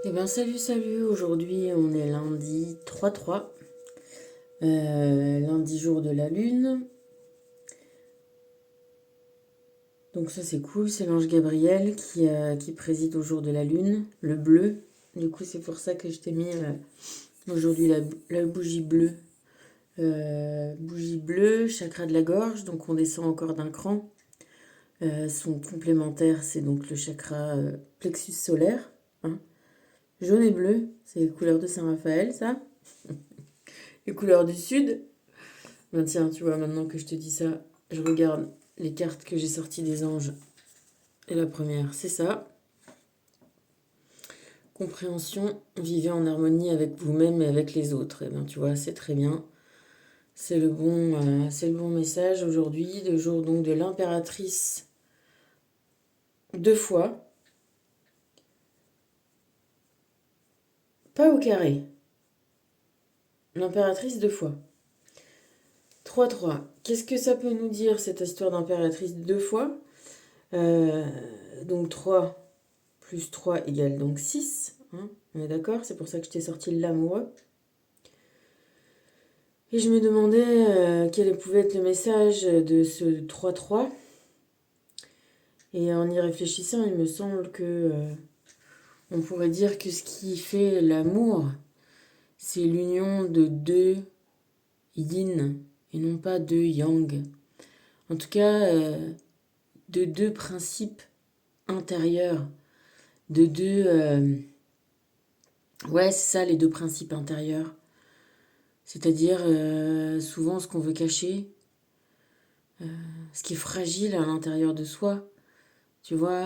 Eh bien salut, aujourd'hui on est lundi 3-3, lundi jour de la lune. Donc ça c'est cool, c'est l'ange Gabriel qui préside au jour de la lune, le bleu. Du coup c'est pour ça que je t'ai mis aujourd'hui la bougie bleue. Bougie bleue, chakra de la gorge, donc on descend encore d'un cran. Son complémentaire c'est donc le chakra plexus solaire, hein. Jaune et bleu, c'est les couleurs de Saint-Raphaël ça. Les couleurs du sud. Ben tiens, tu vois, maintenant que je te dis ça, je regarde les cartes que j'ai sorties des anges. Et la première, c'est ça. Compréhension, vivez en harmonie avec vous-même et avec les autres. Et ben tu vois, c'est très bien. C'est le bon message aujourd'hui, de jour donc de l'impératrice deux fois. Pas au carré. L'impératrice deux fois. 3-3. Qu'est-ce que ça peut nous dire cette histoire d'impératrice deux fois? Donc 3 plus 3 égale donc 6. Hein, on est d'accord? C'est pour ça que je t'ai sorti l'amoureux. Et je me demandais quel pouvait être le message de ce 3-3. Et en y réfléchissant, il me semble que on pourrait dire que ce qui fait l'amour, c'est l'union de deux yin et non pas deux yang. En tout cas, de deux principes intérieurs, de deux... ouais, c'est ça, les deux principes intérieurs. C'est-à-dire souvent ce qu'on veut cacher, ce qui est fragile à l'intérieur de soi. Tu vois,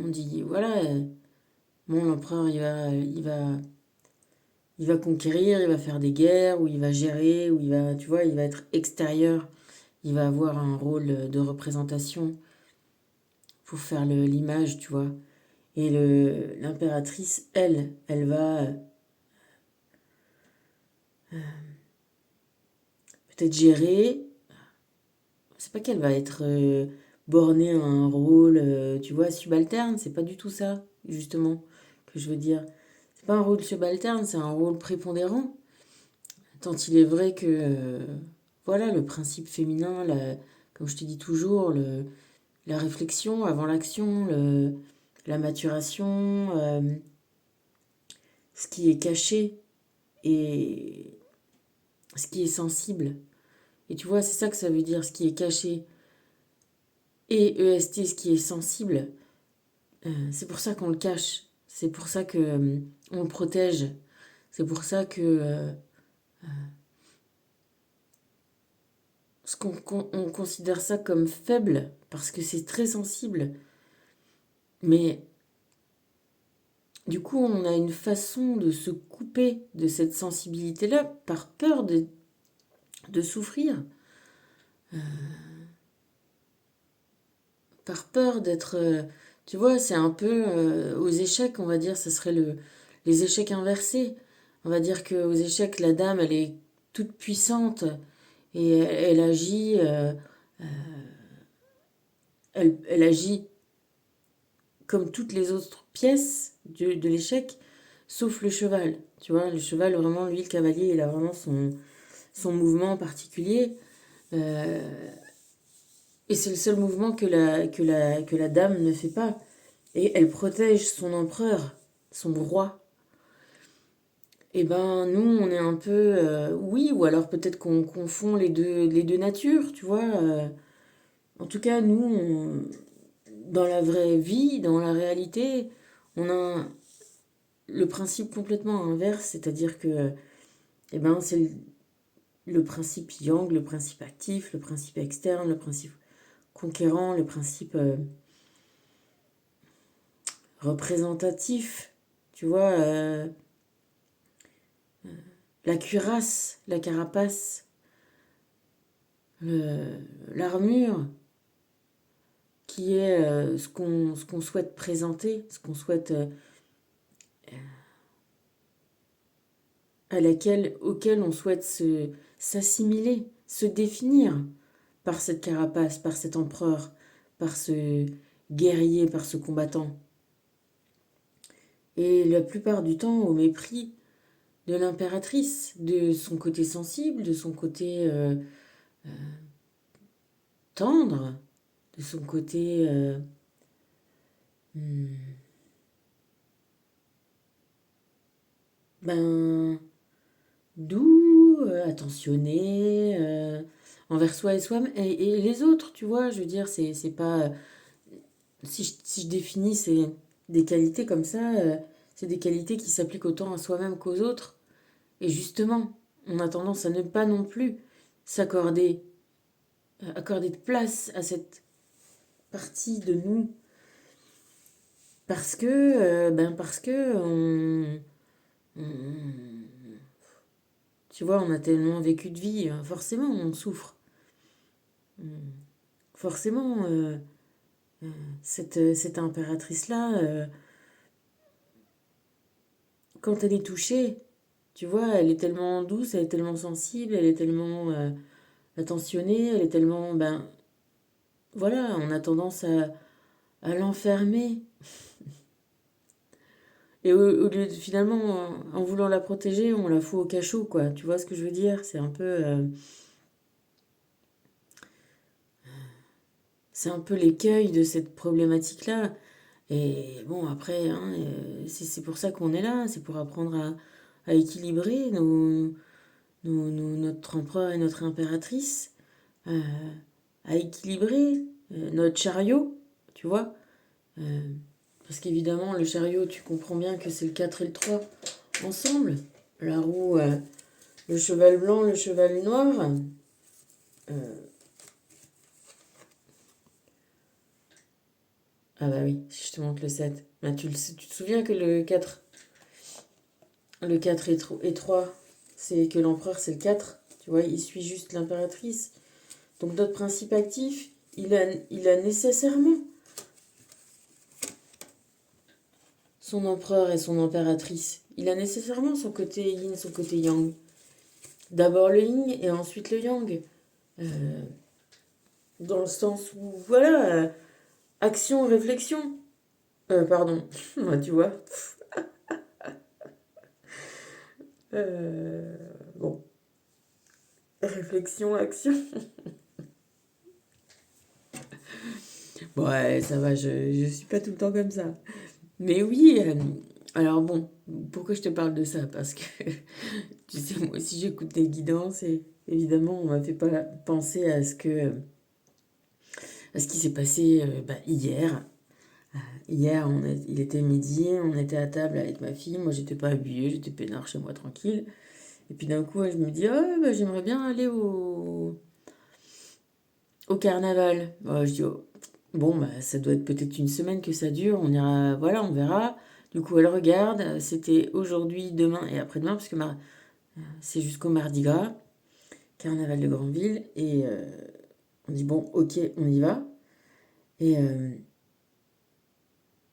on dit, voilà, bon, l'empereur, il va conquérir, il va faire des guerres, ou il va gérer, ou il va, tu vois, il va être extérieur. Il va avoir un rôle de représentation pour faire l'image, tu vois. Et l'impératrice, elle va peut-être gérer. C'est pas qu'elle va être bornée à un rôle, tu vois, subalterne. C'est pas du tout ça, justement, que je veux dire. C'est pas un rôle subalterne, c'est un rôle prépondérant. Tant il est vrai que, voilà, le principe féminin, comme je te dis toujours, la réflexion avant l'action, la maturation, ce qui est caché et ce qui est sensible. Et tu vois, c'est ça que ça veut dire, ce qui est caché et EST, ce qui est sensible. C'est pour ça qu'on le cache. C'est pour ça que on le protège. C'est pour ça que on considère ça comme faible parce que c'est très sensible. Mais du coup, on a une façon de se couper de cette sensibilité-là par peur de souffrir, par peur d'être... tu vois, c'est un peu aux échecs, on va dire, ce serait les échecs inversés. On va dire qu'aux échecs, la dame, elle est toute puissante et elle agit, elle agit comme toutes les autres pièces de l'échec, sauf le cheval. Tu vois, le cheval, vraiment, lui, le cavalier, il a vraiment son mouvement particulier. Euh, et c'est le seul mouvement que la dame ne fait pas. Et elle protège son empereur, son roi. Et ben nous, on est un peu... oui, ou alors peut-être qu'on confond les deux natures, tu vois. En tout cas, nous, dans la vraie vie, dans la réalité, on a le principe complètement inverse, c'est-à-dire que eh ben, c'est le principe yang, le principe actif, le principe externe, le principe conquérant, le principe représentatif, tu vois, la cuirasse, la carapace, l'armure, qui est ce qu'on souhaite présenter, ce qu'on souhaite, auquel on souhaite s'assimiler, se définir par cette carapace, par cet empereur, par ce guerrier, par ce combattant. et la plupart du temps au mépris de l'impératrice, de son côté sensible, de son côté tendre, de son côté hmm, ben doux, attentionné envers soi et soi et les autres, tu vois. Je veux dire, c'est pas si je définis des qualités comme ça, c'est des qualités qui s'appliquent autant à soi-même qu'aux autres. Et justement, on a tendance à ne pas non plus s'accorder, accorder de place à cette partie de nous parce que tu vois, on a tellement vécu de vie, forcément on souffre. Forcément, cette impératrice-là, quand elle est touchée, tu vois, elle est tellement douce, elle est tellement sensible, elle est tellement attentionnée, elle est tellement, ben, voilà, on a tendance à l'enfermer. Et au lieu de finalement, en voulant la protéger, on la fout au cachot, quoi. Tu vois ce que je veux dire? C'est un peu l'écueil de cette problématique-là. Et bon, après, hein, c'est pour ça qu'on est là, c'est pour apprendre à équilibrer notre empereur et notre impératrice, euh, à équilibrer notre chariot, tu vois. Euh, Parce qu'évidemment, le chariot, tu comprends bien que c'est le 4 et le 3 ensemble. La roue, le cheval blanc, le cheval noir. Euh, ah bah oui, si je te montre le 7. Bah, tu te souviens que le 4 et 3, c'est que l'empereur, c'est le 4. Tu vois, il suit juste l'impératrice. Donc notre principe actif, il a nécessairement son empereur et son impératrice. Il a nécessairement son côté yin, son côté yang. D'abord le yin et ensuite le yang. Euh, Dans le sens où, voilà, action, réflexion. Pardon, ouais, tu vois. Euh, bon, réflexion, action. Bon, ouais, ça va, je suis pas tout le temps comme ça. Mais oui, alors bon, pourquoi je te parle de ça? Parce que, tu sais, moi aussi j'écoute des guidances et évidemment, on m'a fait pas penser à ce qui s'est passé bah, hier. Hier, il était midi, on était à table avec ma fille. Moi, j'étais pas habillée, j'étais peinard chez moi tranquille. Et puis d'un coup, je me dis, oh, bah, j'aimerais bien aller au carnaval. Je dis, oh, bon, bah, ça doit être peut-être une semaine que ça dure, on ira, voilà, on verra. Du coup, elle regarde, c'était aujourd'hui, demain et après-demain, parce que c'est jusqu'au Mardi Gras, carnaval de Grandville. Et on dit, bon, ok, on y va. Et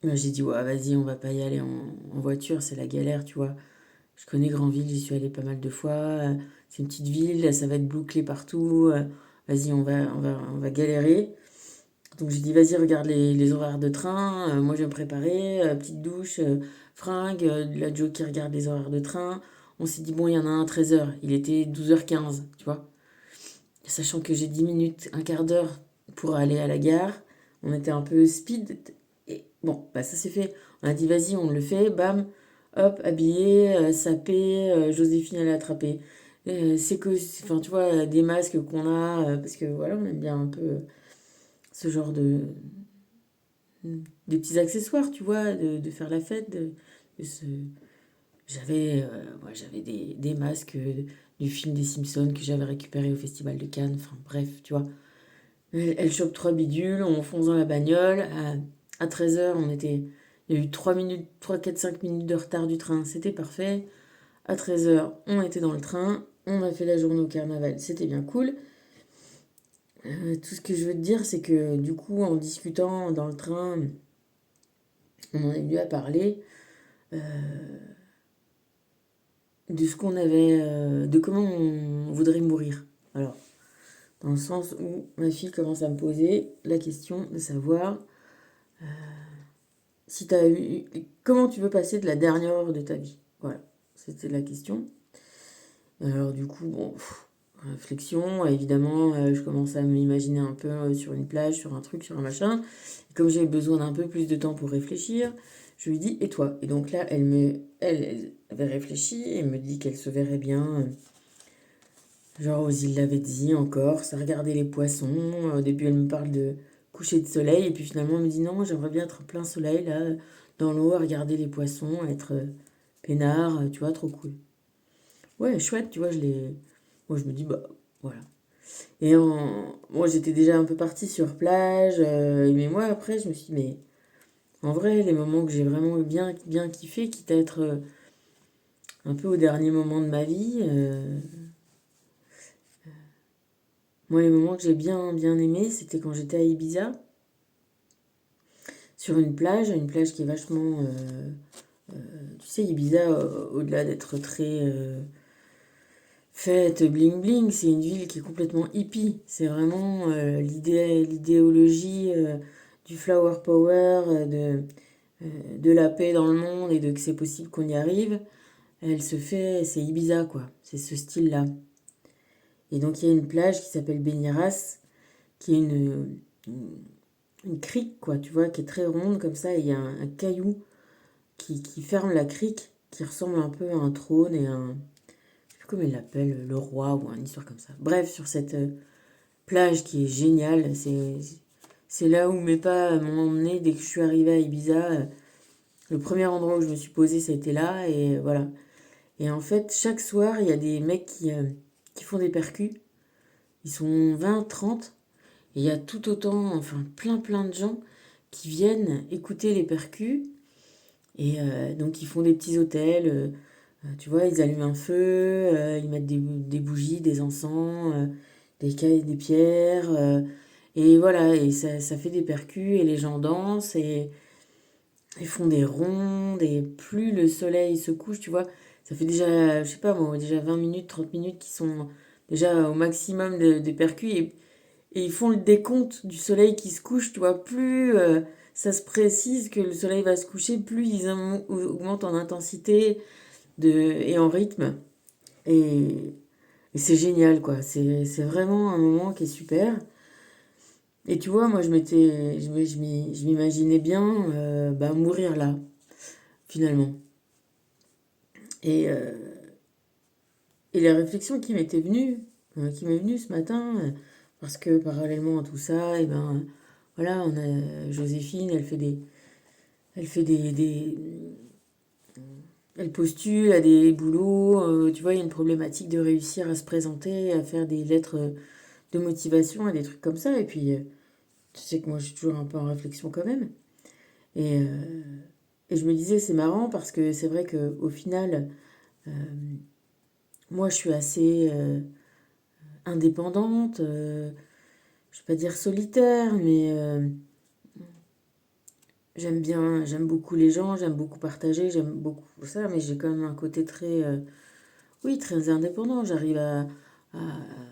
bah, j'ai dit, ouais, vas-y, on va pas y aller en voiture, c'est la galère, tu vois. Je connais Grandville, j'y suis allée pas mal de fois. C'est une petite ville, ça va être bouclé partout. Vas-y, on va galérer. Donc j'ai dit, vas-y, regarde les horaires de train. Moi, je vais me préparer. Petite douche, fringues. La Jo qui regarde les horaires de train. On s'est dit, bon, il y en a un à 13h. Il était 12h15, tu vois. Sachant que j'ai 10 minutes, un quart d'heure pour aller à la gare. On était un peu speed. Et bon, bah ça c'est fait. On a dit, vas-y, on le fait. Bam, hop, habillé, sapé. Joséphine, elle a attrapé. C'est que, enfin, tu vois, des masques qu'on a. Parce que voilà, on aime bien un peu ce genre des petits accessoires, tu vois, de faire la fête. De se... j'avais des masques du film des Simpsons que j'avais récupéré au Festival de Cannes. Enfin bref, tu vois. Elle chope trois bidules, on fonce dans la bagnole. À 13h, il y a eu 3 minutes, 3 4 5 minutes de retard du train, c'était parfait. À 13h, on était dans le train, on a fait la journée au carnaval, c'était bien cool. Tout ce que je veux te dire, c'est que du coup, en discutant dans le train, on en est venu à parler de ce qu'on avait, de comment on voudrait mourir. Alors, dans le sens où ma fille commence à me poser la question de savoir si t'as eu, comment tu veux passer de la dernière heure de ta vie? Voilà, c'était la question. Alors du coup, bon, réflexion, évidemment, je commence à m'imaginer un peu sur une plage, sur un truc, sur un machin. Et comme j'ai besoin d'un peu plus de temps pour réfléchir, je lui dis, et toi? Et donc là, elle avait réfléchi et me dit qu'elle se verrait bien, genre aux îles Lavezzi encore, ça regardait les poissons. Au début, elle me parle de coucher de soleil, et puis finalement, elle me dit, non, j'aimerais bien être en plein soleil, là, dans l'eau, à regarder les poissons, à être peinard, tu vois, trop cool. Ouais, chouette, tu vois, je l'ai... Moi, je me dis, bah, voilà. Moi, j'étais déjà un peu partie sur plage, mais moi, après, je me suis dit, mais en vrai, les moments que j'ai vraiment bien, bien kiffé, quitte à être un peu au dernier moment de ma vie, moi, les moments que j'ai bien, bien aimé, c'était quand j'étais à Ibiza, sur une plage qui est vachement... tu sais, Ibiza, au-delà d'être très fête, bling bling, c'est une ville qui est complètement hippie. C'est vraiment l'idéologie du flower power, de la paix dans le monde et de que c'est possible qu'on y arrive. Elle se fait, c'est Ibiza quoi, c'est ce style-là. Et donc il y a une plage qui s'appelle Beniras, qui est une crique quoi, tu vois, qui est très ronde comme ça, et il y a un caillou qui ferme la crique, qui ressemble un peu à un trône et un... Je sais plus comment il l'appelle, le roi ou une histoire comme ça. Bref, sur cette plage qui est géniale, c'est là où mes pas m'ont emmené dès que je suis arrivée à Ibiza. Le premier endroit où je me suis posée, c'était là, et voilà. Et en fait, chaque soir, il y a des mecs qui font des percus. Ils sont 20, 30. Et il y a tout autant, enfin plein plein de gens qui viennent écouter les percus. Et donc ils font des petits hôtels. Tu vois, ils allument un feu, ils mettent des bougies, des encens, des cailles, des pierres. Et voilà, et ça fait des percus et les gens dansent et ils font des rondes. Et plus le soleil se couche, tu vois, ça fait déjà, je sais pas moi, déjà 20 minutes, 30 minutes qui sont déjà au maximum des percus. Et ils font le décompte du soleil qui se couche, tu vois, plus ça se précise que le soleil va se coucher, plus ils augmentent en intensité et en rythme. Et, et c'est génial, quoi. C'est vraiment un moment qui est super. Et tu vois, moi, je m'imaginais bien bah, mourir là, finalement. Et, euh, et la réflexion qui m'est venue ce matin, parce que parallèlement à tout ça, et ben, voilà, on a Joséphine, elle fait elle postule à des boulots, tu vois, il y a une problématique de réussir à se présenter, à faire des lettres de motivation et des trucs comme ça. Et puis, tu sais que moi, je suis toujours un peu en réflexion quand même. Et, euh, et je me disais, c'est marrant parce que c'est vrai qu'au final, euh, moi, je suis assez indépendante, je vais pas dire solitaire, mais j'aime beaucoup les gens, j'aime beaucoup partager, j'aime beaucoup ça, mais j'ai quand même un côté très, oui, très indépendant. J'arrive à,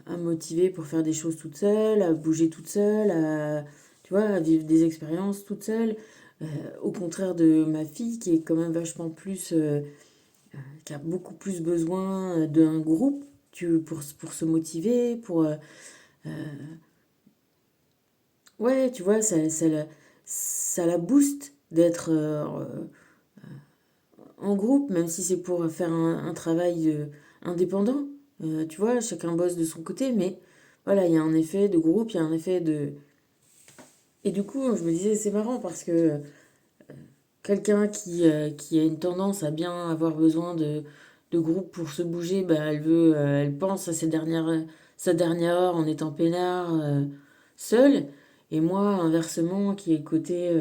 à me motiver pour faire des choses toute seule, à bouger toute seule, tu vois, à vivre des expériences toute seule. Euh, Au contraire de ma fille qui est quand même vachement plus, qui a beaucoup plus besoin d'un groupe pour se motiver, euh, ouais, tu vois, ça la booste d'être en groupe, même si c'est pour faire un travail indépendant. Tu vois, chacun bosse de son côté, mais voilà, il y a un effet de groupe, il y a un effet de... Et du coup, je me disais, c'est marrant parce que quelqu'un qui a une tendance à bien avoir besoin de groupe pour se bouger, bah, elle pense à sa dernière heure en étant peinard, seule. Et moi, inversement, qui est le côté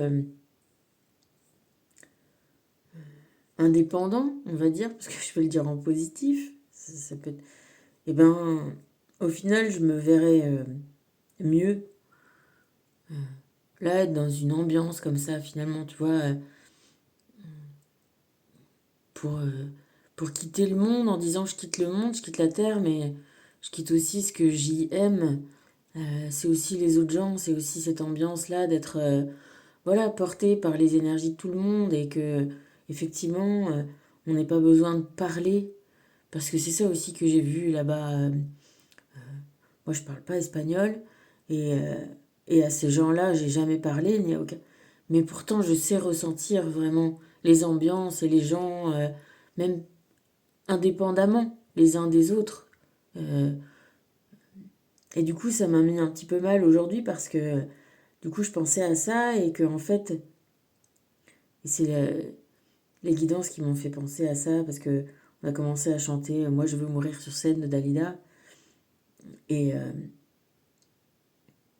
indépendant, on va dire, parce que je peux le dire en positif, ça peut être... Et ben, au final, je me verrais mieux là, être dans une ambiance comme ça, finalement, tu vois, pour, euh, pour quitter le monde en disant je quitte le monde, je quitte la terre, mais je quitte aussi ce que j'y aime. C'est aussi les autres gens, c'est aussi cette ambiance-là d'être voilà, porté par les énergies de tout le monde et que, effectivement, on n'ait pas besoin de parler. Parce que c'est ça aussi que j'ai vu là-bas. Moi, je parle pas espagnol et, euh, et à ces gens-là, j'ai jamais parlé, ni à aucun. Mais pourtant, je sais ressentir vraiment les ambiances et les gens, même indépendamment les uns des autres. Euh, et du coup, ça m'a mis un petit peu mal aujourd'hui parce que du coup, je pensais à ça et que en fait, et c'est les guidances qui m'ont fait penser à ça parce que on a commencé à chanter Moi, je veux mourir sur scène de Dalida et, euh,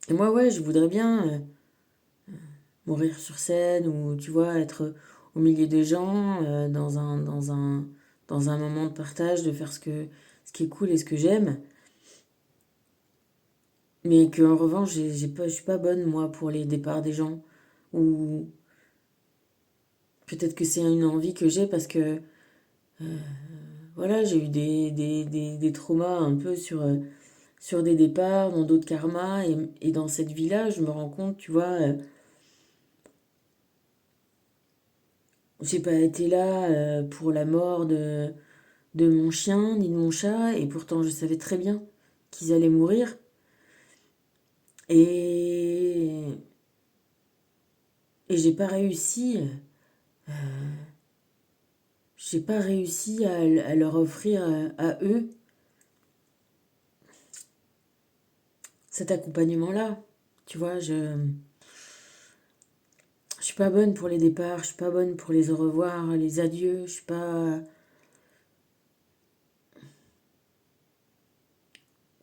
et moi, ouais, je voudrais bien mourir sur scène ou tu vois être au milieu des gens dans un moment de partage, de faire ce qui est cool et ce que j'aime. Mais qu'en revanche, j'ai pas, je suis pas bonne, moi, pour les départs des gens. Ou peut-être que c'est une envie que j'ai parce que, voilà, j'ai eu des traumas un peu sur des départs, dans d'autres karmas. Et dans cette vie-là, je me rends compte, tu vois, j'ai pas été là pour la mort de mon chien ni de mon chat. Et pourtant, je savais très bien qu'ils allaient mourir. Et, et j'ai pas réussi à leur offrir à eux cet accompagnement-là. Tu vois, je suis pas bonne pour les départs, je suis pas bonne pour les au revoir, les adieux, je suis pas.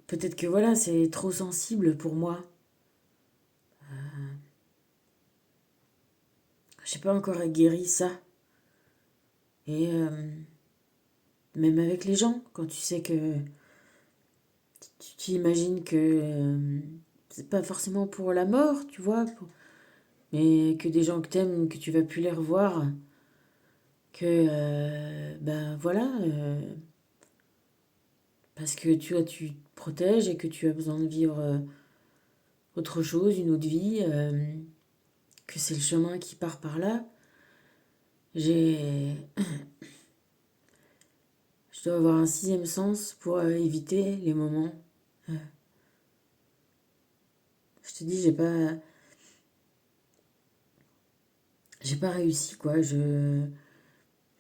Peut-être que voilà, c'est trop sensible pour moi. J'ai pas encore guéri ça. Et même avec les gens, quand tu sais que tu t'imagines que c'est pas forcément pour la mort, tu vois, mais que des gens que t'aimes, que tu vas plus les revoir, que ben voilà, parce que tu vois, tu te protèges et que tu as besoin de vivre autre chose, une autre vie, que c'est le chemin qui part par là. J'ai, je dois avoir un sixième sens pour éviter les moments. Euh, je te dis, j'ai pas réussi quoi. Je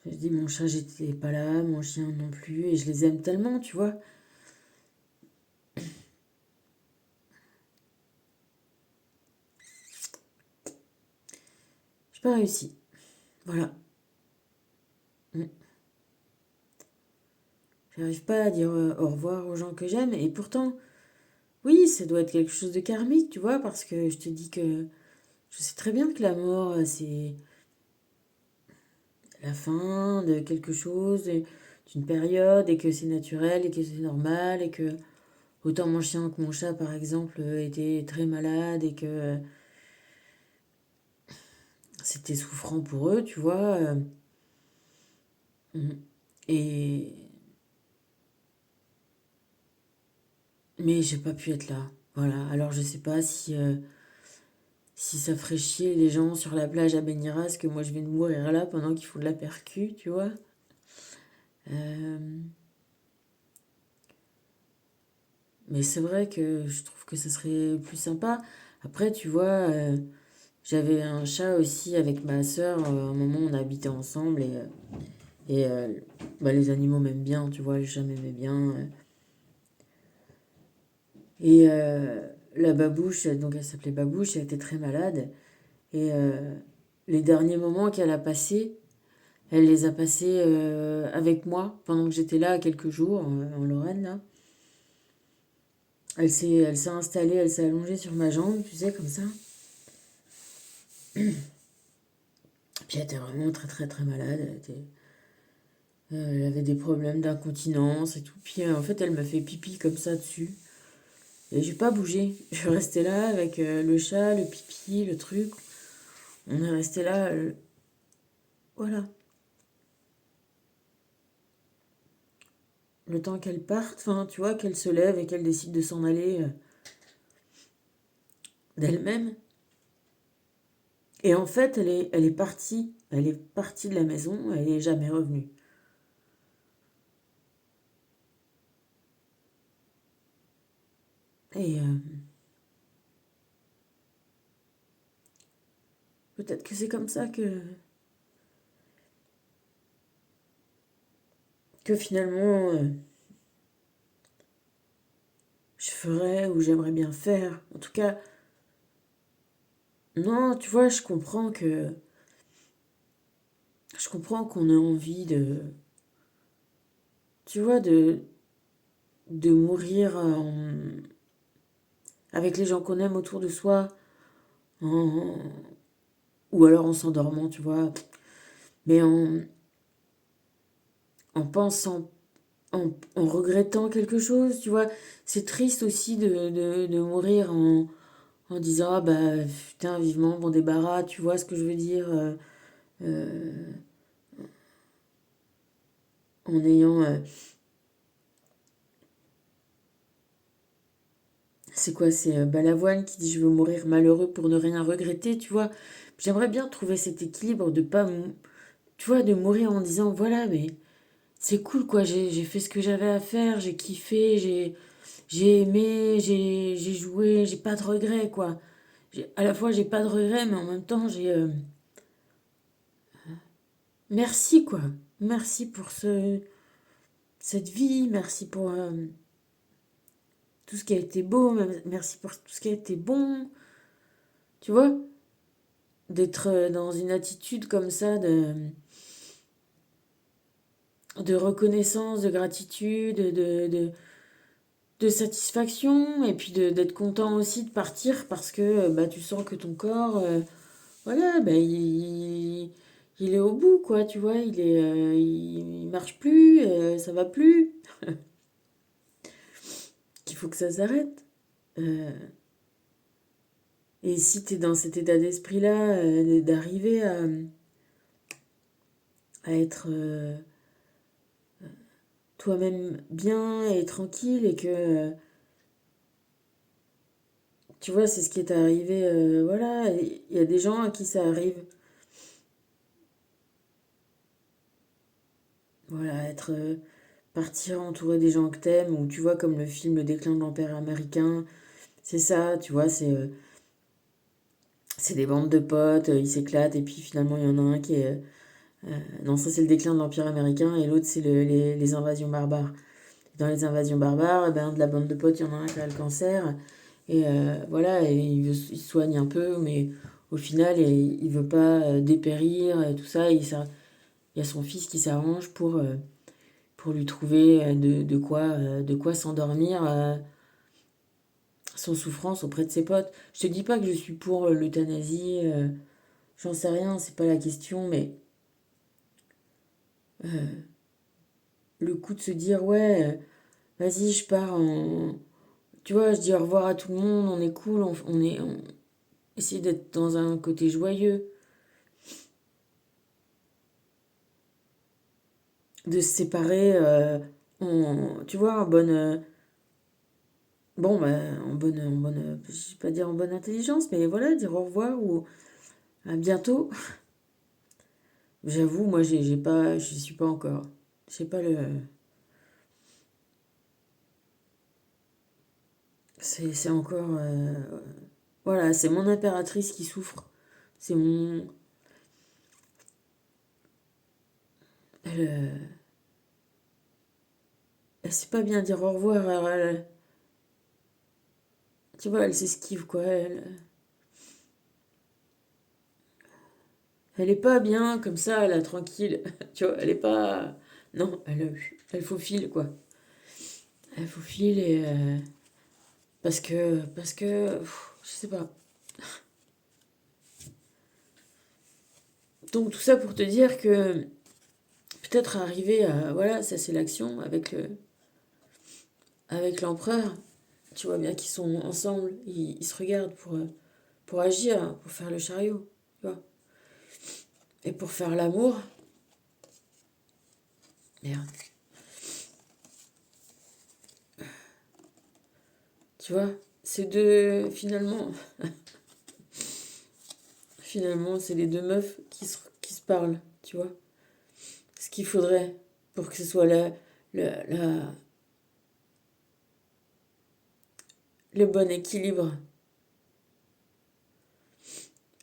dis mon chat j'étais pas là, mon chien non plus, et je les aime tellement, tu vois. J'ai pas réussi. Voilà. Mm. J'arrive pas à dire au revoir aux gens que j'aime, et pourtant, oui, ça doit être quelque chose de karmique, tu vois, parce que je te dis que je sais très bien que la mort, c'est la fin de quelque chose, d'une période, et que c'est naturel, et que c'est normal, et que autant mon chien que mon chat, par exemple, étaient très malades, et que c'était souffrant pour eux, tu vois. Mm. Et... Mais j'ai pas pu être là. Voilà. Alors je sais pas si ça ferait chier les gens sur la plage à Béniras que moi je vais mourir là pendant qu'ils font de la percu, tu vois. Euh, Mais c'est vrai que je trouve que ça serait plus sympa. Après, tu vois, j'avais un chat aussi avec ma sœur. À un moment, on habitait ensemble et bah, les animaux m'aiment bien, tu vois, les chats m'aimaient bien. Et la babouche, donc elle s'appelait Babouche, elle était très malade. Et les derniers moments qu'elle a passés, elle les a passés avec moi pendant que j'étais là quelques jours en Lorraine, là. Elle s'est installée, elle s'est allongée sur ma jambe, tu sais, comme ça. Puis elle était vraiment très très très malade. Elle avait des problèmes d'incontinence et tout. Puis en fait, elle m'a fait pipi comme ça dessus. Et j'ai pas bougé. Je suis restée là avec le chat, le pipi, le truc. On est resté là. Voilà. Le temps qu'elle parte, enfin, tu vois, qu'elle se lève et qu'elle décide de s'en aller d'elle-même. Et en fait, elle est partie. Elle est partie de la maison, elle n'est jamais revenue. Et peut-être que c'est comme ça que finalement je ferais ou j'aimerais bien faire. En tout cas, non, tu vois, je comprends qu'on ait envie tu vois, de mourir avec les gens qu'on aime autour de soi, en- ou alors en s'endormant, tu vois, mais en pensant, en regrettant quelque chose, tu vois. C'est triste aussi de mourir en disant, ah bah putain, vivement, bon débarras, tu vois ce que je veux dire, euh, en ayant, c'est quoi, c'est Balavoine qui dit, je veux mourir malheureux pour ne rien regretter, tu vois. J'aimerais bien trouver cet équilibre de pas, tu vois, de mourir en disant, voilà, mais c'est cool, quoi, j'ai fait ce que j'avais à faire, j'ai kiffé, j'ai aimé, j'ai joué, j'ai pas de regrets, quoi. À la fois, j'ai pas de regrets, mais en même temps, merci, quoi. Merci pour cette vie, merci pour tout ce qui a été beau, merci pour tout ce qui a été bon. Tu vois, d'être dans une attitude comme ça de reconnaissance, de gratitude, de satisfaction, et puis d'être content aussi de partir parce que bah, tu sens que ton corps, voilà, bah, il est au bout, quoi, tu vois, il marche plus, ça va plus, qu'il faut que ça s'arrête. Euh, et si tu es dans cet état d'esprit-là, d'arriver à être toi-même bien et tranquille et que, tu vois, c'est ce qui est arrivé, voilà, il y a des gens à qui ça arrive, voilà, partir entouré des gens que t'aimes, ou tu vois, comme le film Le déclin de l'Empire américain, c'est ça, tu vois, c'est des bandes de potes, ils s'éclatent, et puis finalement, il y en a un qui est... non, ça c'est le déclin de l'Empire américain, et l'autre c'est les invasions barbares. Dans les invasions barbares, eh ben, de la bande de potes, il y en a un qui a le cancer, et voilà, et il se soigne un peu, mais au final, il veut pas dépérir, et tout ça, il y a son fils qui s'arrange pour lui trouver de quoi s'endormir sans souffrance auprès de ses potes. Je te dis pas que je suis pour l'euthanasie, j'en sais rien, c'est pas la question, mais le coup de se dire, ouais, vas-y, je pars en... Tu vois, je dis au revoir à tout le monde, on est cool, on essaie d'être dans un côté joyeux, de se séparer tu vois, en bonne... bon, bah, je vais pas dire en bonne intelligence, mais voilà, dire au revoir ou à bientôt. J'avoue, moi, j'ai pas, j'y suis pas encore. J'ai pas le... C'est encore... voilà, c'est mon impératrice qui souffre. C'est mon... Elle, elle sait pas bien dire au revoir. Tu vois, elle s'esquive, quoi. Elle est pas bien, comme ça, elle est tranquille. Tu vois, elle est pas... Non, elle faufile, quoi. Elle faufile et... je sais pas. Donc tout ça pour te dire que peut-être arriver à... Voilà, ça c'est l'action avec l'empereur. Tu vois bien qu'ils sont ensemble, ils se regardent pour agir, hein, pour faire le chariot, tu vois. Et pour faire l'amour, merde, tu vois, c'est de, finalement, Finalement, c'est les deux meufs qui se parlent, tu vois. Ce qu'il faudrait pour que ce soit la, la- le bon équilibre.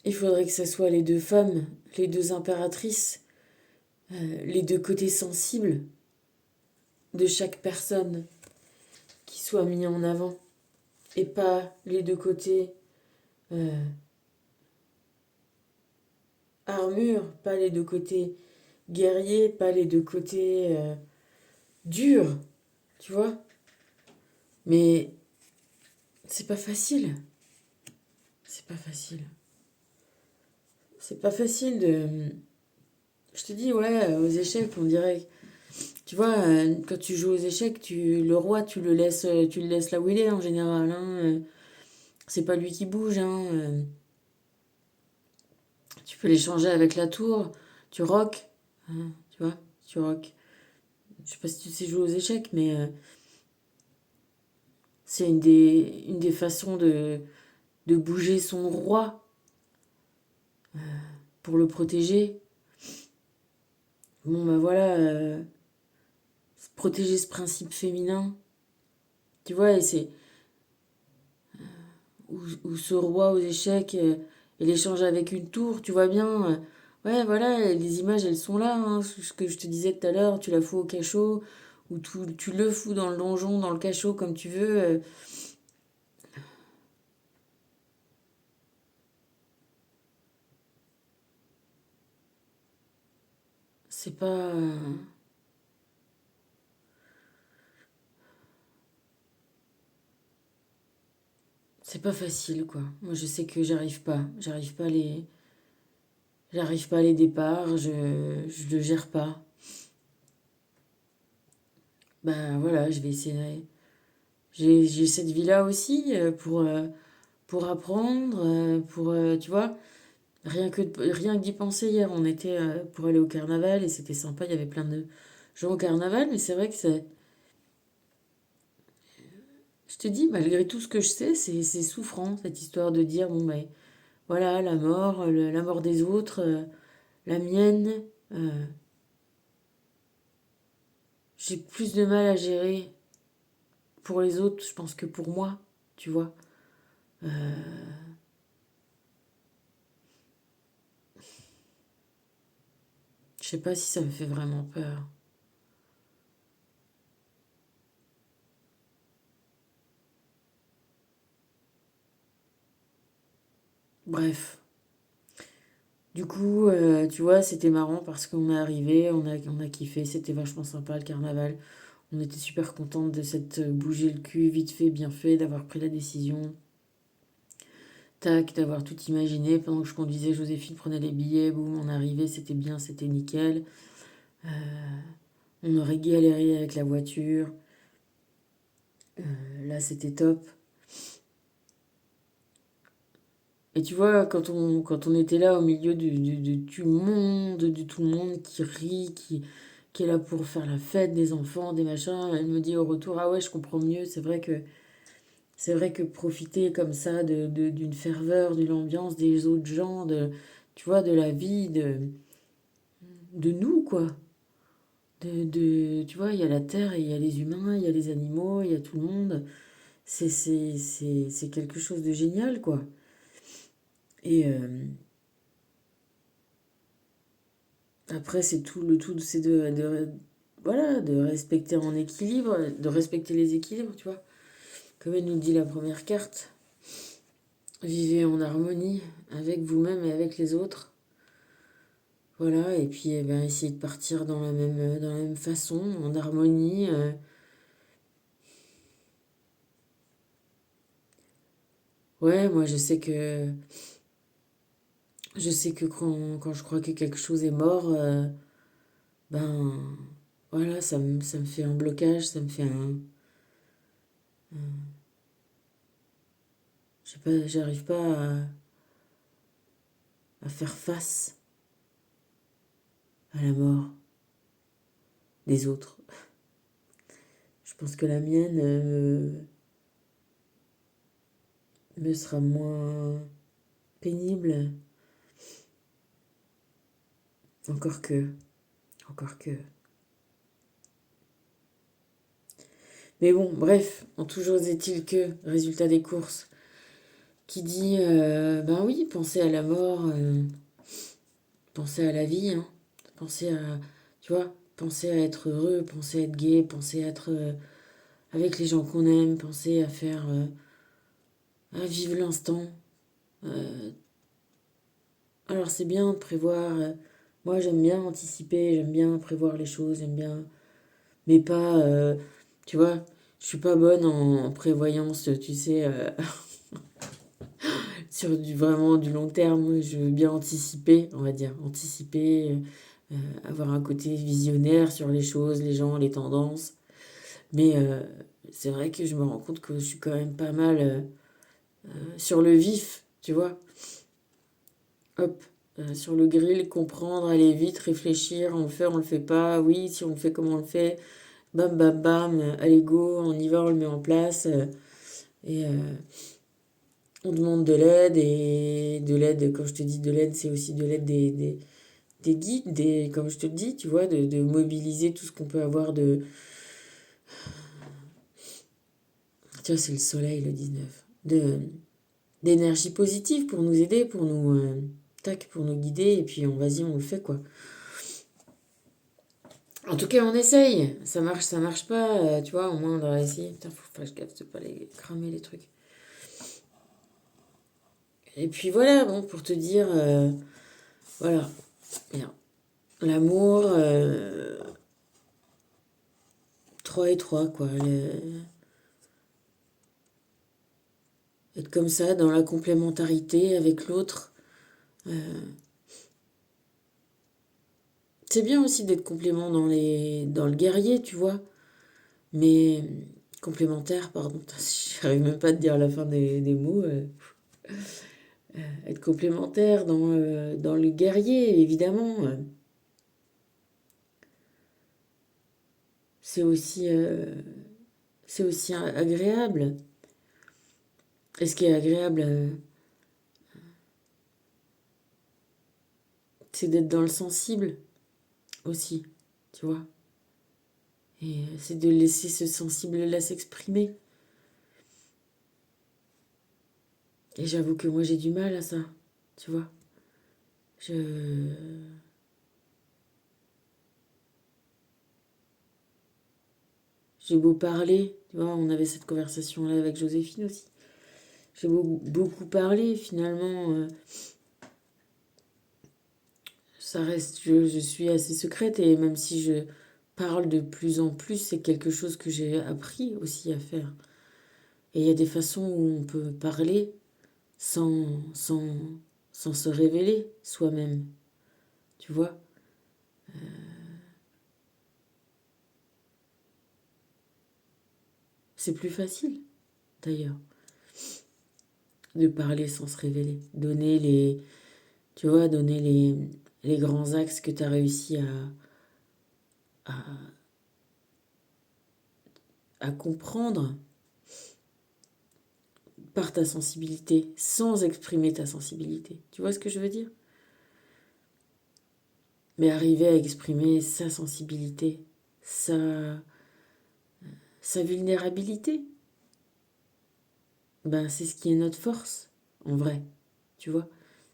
Il faudrait que ce soit les deux femmes, les deux impératrices, les deux côtés sensibles de chaque personne qui soient mis en avant. Et pas les deux côtés euh, armure, pas les deux côtés guerriers, pas les deux côtés durs, tu vois. Mais c'est pas facile. C'est pas facile. C'est pas facile de. Je te dis, ouais, aux échecs, on dirait. Tu vois, quand tu joues aux échecs, le roi, tu le laisses là où il est en général. Hein, c'est pas lui qui bouge. Hein, tu peux l'échanger avec la tour. Tu roques. Hein, tu vois, tu roques. Je sais pas si tu sais jouer aux échecs, mais c'est une des façons de bouger son roi pour le protéger. Bon, bah voilà, protéger ce principe féminin. Tu vois, et c'est ou ce roi aux échecs et l'échange avec une tour, tu vois bien. Ouais, voilà, les images, elles sont là. Hein, ce que je te disais tout à l'heure, tu la fous au cachot, ou tu le fous dans le donjon, dans le cachot, comme tu veux. C'est pas. C'est pas facile, quoi. Moi, je sais que j'arrive pas. J'arrive pas à les départs, je le gère pas. Bah voilà, je vais essayer. J'ai cette vie-là aussi pour apprendre, tu vois. Rien que d'y penser hier, on était pour aller au carnaval et c'était sympa, il y avait plein de gens au carnaval, mais c'est vrai que je te dis, malgré tout ce que je sais, c'est souffrant cette histoire de dire, bon ben voilà, la mort, la mort des autres, la mienne, euh, j'ai plus de mal à gérer pour les autres, je pense que pour moi, tu vois. Je sais pas si ça me fait vraiment peur. Bref. Du coup, tu vois, c'était marrant parce qu'on est arrivé, on a kiffé, c'était vachement sympa le carnaval. On était super contente de s'être bougé le cul, vite fait, bien fait, d'avoir pris la décision. Tac, d'avoir tout imaginé. Pendant que je conduisais, Joséphine prenait les billets, boum, on arrivait, c'était bien, c'était nickel. On aurait galéré avec la voiture. Là, c'était top. Et tu vois, quand on était là au milieu du monde, de tout le monde qui rit, qui est là pour faire la fête des enfants, des machins, elle me dit au retour, ah ouais, je comprends mieux, c'est vrai que profiter comme ça d'une ferveur, d'une ambiance des autres gens, tu vois, de la vie, de nous, quoi. Tu vois, il y a la terre, et il y a les humains, il y a les animaux, il y a tout le monde. C'est quelque chose de génial, quoi. Et après, c'est tout, le tout, c'est voilà, de respecter en équilibre, de respecter les équilibres, tu vois. Comme elle nous dit la première carte, vivez en harmonie avec vous-même et avec les autres. Voilà, et puis eh ben, essayer de partir dans la même façon, en harmonie. Ouais, moi je sais que quand je crois que quelque chose est mort, ben voilà, ça me fait un blocage, ça me fait je sais pas, j'arrive pas à faire face à la mort des autres. Je pense que la mienne me sera moins pénible. Encore que, encore que. Mais bon, bref, en toujours est-il que, résultat des courses, qui dit, ben oui, pensez à la mort, pensez à la vie, hein, pensez à, tu vois, pensez à être heureux, pensez à être gai, pensez à être avec les gens qu'on aime, pensez à faire, à vivre l'instant. Euh, alors c'est bien de prévoir, moi j'aime bien anticiper, j'aime bien prévoir les choses, j'aime bien, mais pas, tu vois, je suis pas bonne en prévoyance, tu sais, sur vraiment du long terme, je veux bien anticiper, on va dire, anticiper, avoir un côté visionnaire sur les choses, les gens, les tendances. Mais c'est vrai que je me rends compte que je suis quand même pas mal sur le vif, tu vois. Hop, sur le grill, comprendre, aller vite, réfléchir, on le fait, on le fait pas, oui, si on le fait, comment on le fait, bam, bam, bam, allez, go, on y va, on le met en place. Et on demande de l'aide, et de l'aide, quand je te dis de l'aide, c'est aussi de l'aide des guides, comme je te le dis, tu vois, de mobiliser tout ce qu'on peut avoir de... Tu vois, c'est le soleil le 19. D'énergie positive pour nous aider, pour nous... tac, pour nous guider, et puis vas-y, on le fait, quoi. En tout cas, on essaye. Ça marche pas, tu vois, au moins on doit essayer. Putain, faut que je gaffe de pas les cramer les trucs. Et puis voilà, bon, pour te dire, voilà, bien. L'amour, 3 et 3 quoi. Être comme ça, dans la complémentarité avec l'autre. Euh, c'est bien aussi d'être complément dans le guerrier, tu vois. Mais complémentaire, pardon, j'arrive même pas à te dire la fin des mots. Être complémentaire dans le guerrier, évidemment. C'est aussi, c'est aussi agréable. Et ce qui est agréable, c'est d'être dans le sensible aussi, tu vois. Et c'est de laisser ce sensible-là s'exprimer. Et j'avoue que moi j'ai du mal à ça, tu vois. Je... J'ai beau parler, tu vois, on avait cette conversation-là avec Joséphine aussi. J'ai beaucoup parlé, finalement, ça reste, je suis assez secrète et même si je parle de plus en plus, c'est quelque chose que j'ai appris aussi à faire. Et il y a des façons où on peut parler sans, sans, sans se révéler soi-même, tu vois. C'est plus facile, d'ailleurs, de parler sans se révéler. Tu vois, donner les grands axes que tu as réussi à, à comprendre par ta sensibilité, sans exprimer ta sensibilité. Tu vois ce que je veux dire? Mais arriver à exprimer sa sensibilité, sa, sa vulnérabilité, ben c'est ce qui est notre force, en vrai. Tu vois?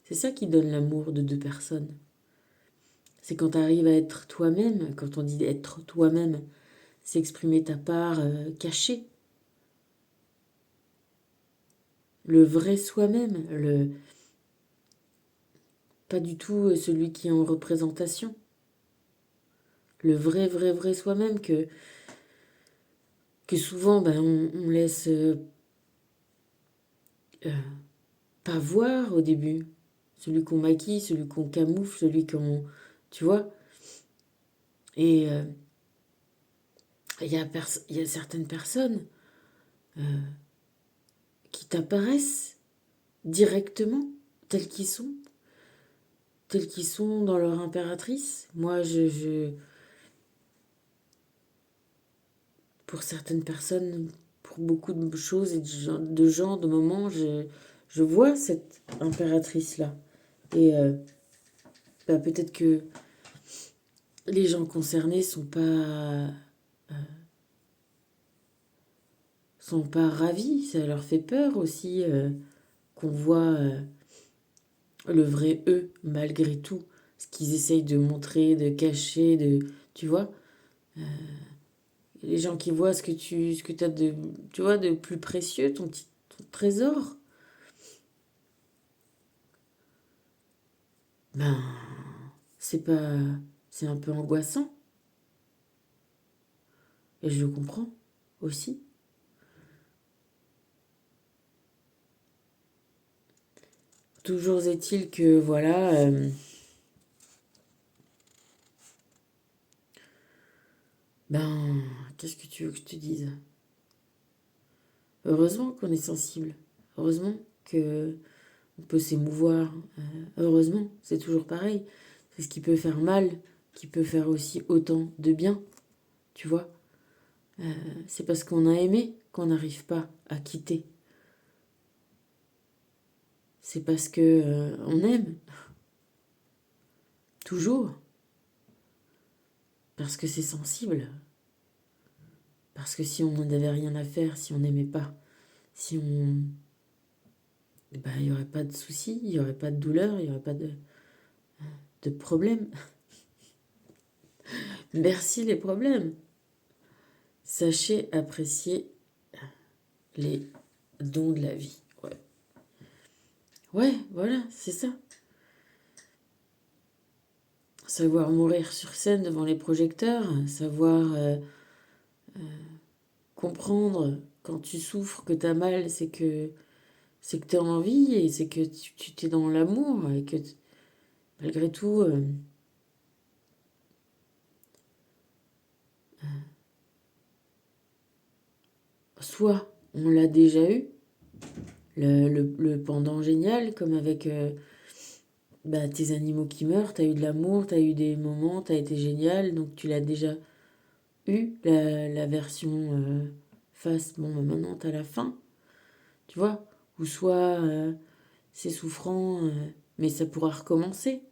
C'est ça qui donne l'amour de deux personnes. C'est quand tu arrives à être toi-même, quand on dit être toi-même, c'est exprimer ta part cachée, le vrai soi-même, pas du tout celui qui est en représentation, le vrai, vrai, vrai soi-même que souvent ben, on laisse euh, pas voir au début. Celui qu'on maquille, celui qu'on camoufle, celui qu'on... Tu vois? Et il y a certaines personnes qui t'apparaissent directement, tels qu'ils sont, tels qu'ils sont dans leur impératrice. Moi, pour certaines personnes, pour beaucoup de choses et de moments, je vois cette impératrice-là. Et bah, peut-être que les gens concernés sont pas ravis. Ça leur fait peur aussi qu'on voit le vrai eux, malgré tout. Ce qu'ils essayent de montrer, de cacher, tu vois. Les gens qui voient ce que tu as de, tu vois, de plus précieux, ton trésor, ben, c'est pas, c'est un peu angoissant. Et je le comprends aussi. Toujours est-il que, voilà, ben, qu'est-ce que tu veux que je te dise? Heureusement qu'on est sensible. Heureusement que on peut s'émouvoir. Heureusement, c'est toujours pareil. C'est ce qui peut faire mal, qui peut faire aussi autant de bien, tu vois. C'est parce qu'on a aimé qu'on n'arrive pas à quitter. C'est parce que on aime, toujours. Parce que c'est sensible. Parce que si on n'en avait rien à faire, si on n'aimait pas, si on... Ben, il n'y aurait pas de soucis, il n'y aurait pas de douleur, il n'y aurait pas de problème. Merci les problèmes. Sachez apprécier les dons de la vie. Ouais, ouais, voilà, c'est ça. Savoir mourir sur scène devant les projecteurs, savoir comprendre quand tu souffres, que t'as mal, c'est que t'es en vie et c'est que tu t'es dans l'amour et que malgré tout, soit on l'a déjà eu, le pendant génial, comme avec bah, tes animaux qui meurent, t'as eu de l'amour, t'as eu des moments, t'as été génial, donc tu l'as déjà eu, la version face, bon, bah, maintenant t'as la fin, tu vois, ou soit c'est souffrant, mais ça pourra recommencer.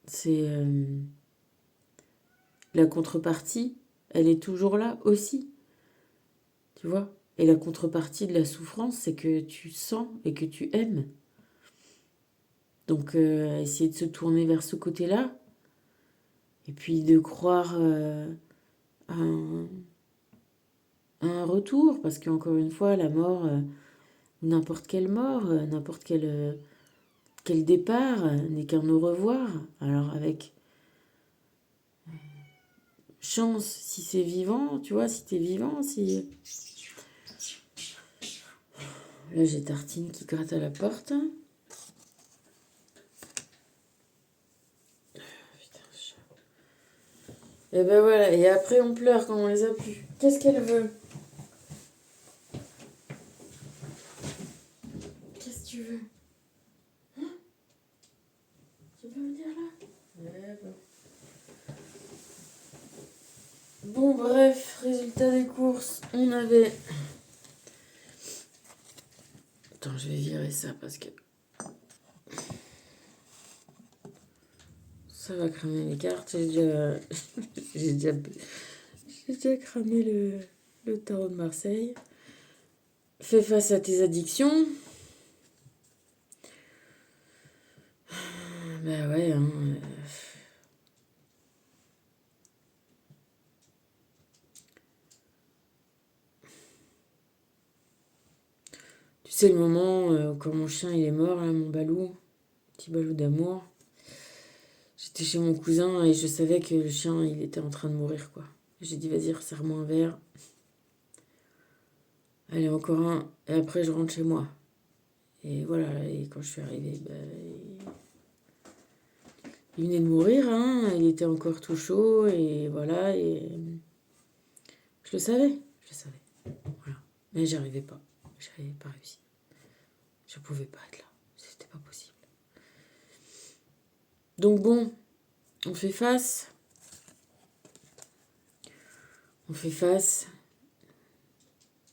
C'est la contrepartie, elle est toujours là aussi, tu vois. Et la contrepartie de la souffrance, c'est que tu sens et que tu aimes. Donc, essayer de se tourner vers ce côté-là, et puis de croire à un retour, parce qu'encore une fois, la mort, n'importe quelle mort, n'importe quel départ n'est qu'un au revoir. Alors, avec chance, si c'est vivant, tu vois, si t'es vivant, si... Là, j'ai Tartine qui gratte à la porte. Et ben voilà, et après on pleure quand on les a plus. Qu'est-ce qu'elle veut? Qu'est-ce que tu veux? Tu peux venir là? Ouais, bon. Bon, bref, résultat des courses. On avait... Attends, je vais virer ça parce que ça va cramer les cartes. J'ai déjà, j'ai déjà cramé le tarot de Marseille. Fais face à tes addictions. Bah ouais, hein. Tu sais, le moment quand mon chien il est mort, là, mon balou, petit balou d'amour. J'étais chez mon cousin et je savais que le chien il était en train de mourir, quoi. J'ai dit, vas-y, resserre-moi un verre. Allez, encore un. Et après, je rentre chez moi. Et voilà, et quand je suis arrivée, bah, il venait de mourir, hein. Il était encore tout chaud, et voilà, et je le savais, je le savais. Voilà. Mais j'arrivais pas. J'avais pas réussi. Je pouvais pas être là. C'était pas possible. Donc bon, on fait face. On fait face.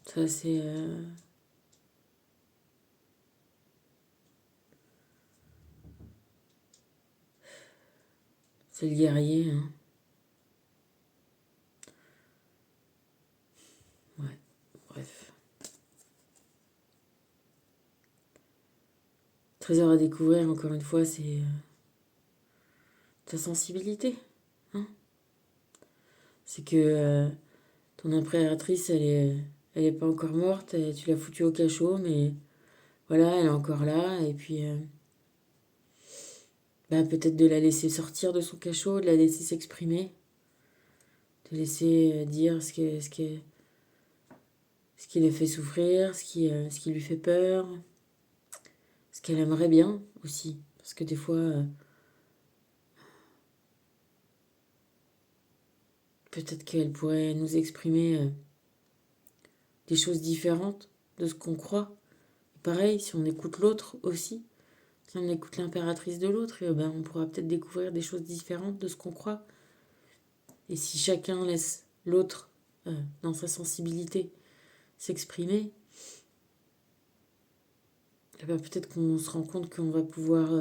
Ça, c'est... C'est le guerrier, hein. Ouais, bref. Trésor à découvrir, encore une fois, c'est ta sensibilité, hein. C'est que ton impératrice, elle est pas encore morte, et tu l'as foutue au cachot, mais voilà, elle est encore là, et puis bah, peut-être de la laisser sortir de son cachot, de la laisser s'exprimer, de laisser dire ce qui le fait souffrir, ce qui lui fait peur, ce qu'elle aimerait bien aussi. Parce que des fois, peut-être qu'elle pourrait nous exprimer des choses différentes de ce qu'on croit. Pareil, si on écoute l'autre aussi, si on écoute l'impératrice de l'autre, ben, on pourra peut-être découvrir des choses différentes de ce qu'on croit. Et si chacun laisse l'autre, dans sa sensibilité, s'exprimer, eh ben, peut-être qu'on se rend compte qu'on va pouvoir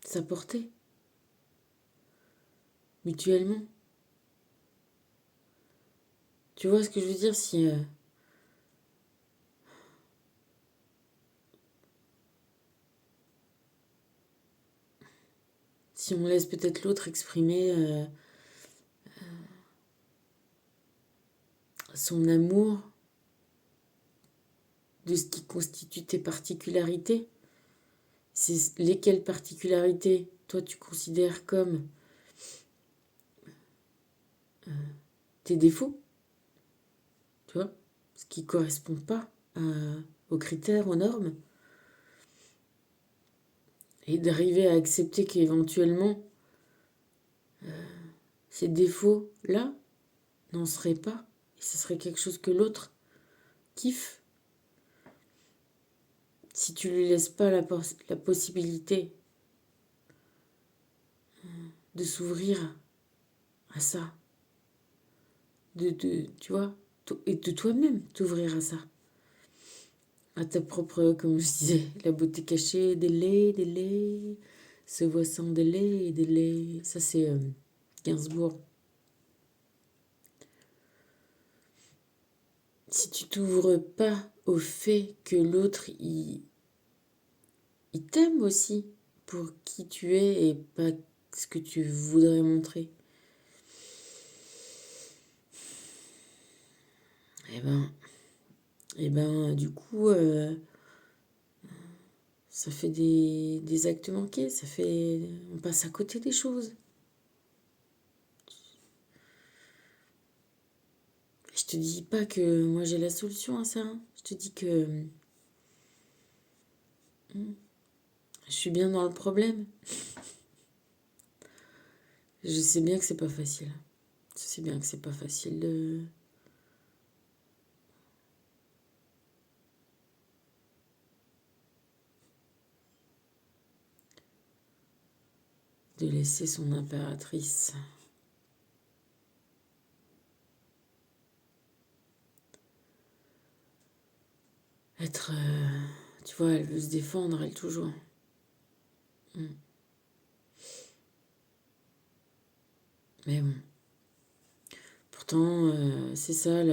s'apporter mutuellement. Tu vois ce que je veux dire? Si on laisse peut-être l'autre exprimer son amour de ce qui constitue tes particularités, c'est lesquelles particularités toi tu considères comme tes défauts, tu vois, ce qui ne correspond pas aux critères, aux normes, et d'arriver à accepter qu'éventuellement ces défauts-là n'en seraient pas, et ce serait quelque chose que l'autre kiffe, si tu lui laisses pas la possibilité de s'ouvrir à ça, tu vois, et de toi-même t'ouvrir à ça, à ta propre, comme je disais, la beauté cachée, des laits, se voit sans délai, des laits, ça c'est Gainsbourg. Si tu t'ouvres pas au fait que l'autre, il t'aime aussi pour qui tu es et pas ce que tu voudrais montrer, eh ben, du coup, ça fait des actes manqués, ça fait, on passe à côté des choses. Je te dis pas que moi j'ai la solution à ça, hein. Je te dis que je suis bien dans le problème. Je sais bien que c'est pas facile. Je sais bien que c'est pas facile de laisser son impératrice être, tu vois, elle veut se défendre, elle toujours. Mm. Mais bon, pourtant, c'est ça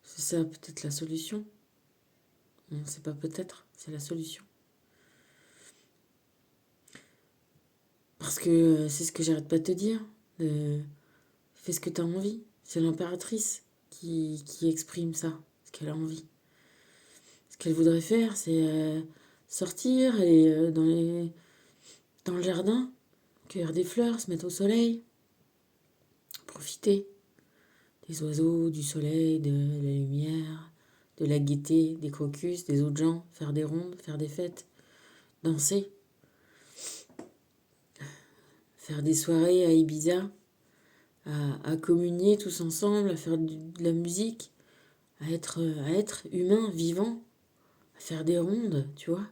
c'est ça peut-être la solution. Non, c'est pas peut-être, c'est la solution. Parce que c'est ce que j'arrête pas de te dire. Fais ce que tu as envie. C'est l'impératrice qui exprime ça, ce qu'elle a envie. Ce qu'elle voudrait faire, c'est sortir, aller dans le jardin, cueillir des fleurs, se mettre au soleil, profiter des oiseaux, du soleil, de la lumière, de la gaieté, des crocus, des autres gens, faire des rondes, faire des fêtes, danser, faire des soirées à Ibiza, à communier tous ensemble, à faire de la musique, à être humain, vivant, à faire des rondes, tu vois,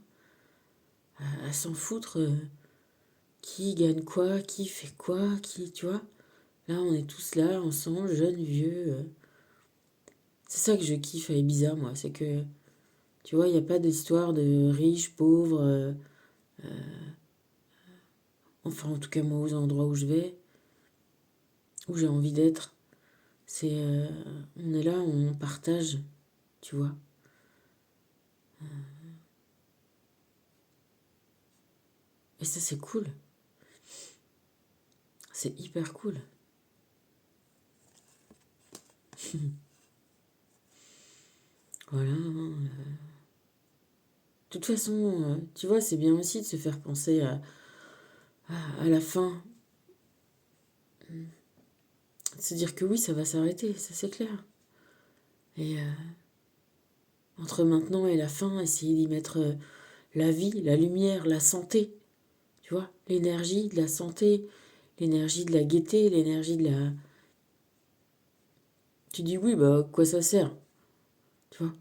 à s'en foutre qui gagne quoi, qui fait quoi, qui, tu vois. Là, on est tous là, ensemble, jeunes, vieux, C'est ça que je kiffe à Ibiza, moi. C'est que, tu vois, il n'y a pas d'histoire de riche, pauvre. Enfin, en tout cas, moi, aux endroits où je vais, où j'ai envie d'être. C'est, on est là, on partage, tu vois. Et ça, c'est cool. C'est hyper cool. Voilà. De toute façon, tu vois, c'est bien aussi de se faire penser à la fin. De se dire que oui, ça va s'arrêter, ça c'est clair. Et entre maintenant et la fin, essayer d'y mettre la vie, la lumière, la santé. Tu vois, l'énergie de la santé, l'énergie de la gaieté, l'énergie de la... Tu dis oui, bah quoi ça sert? Tu vois,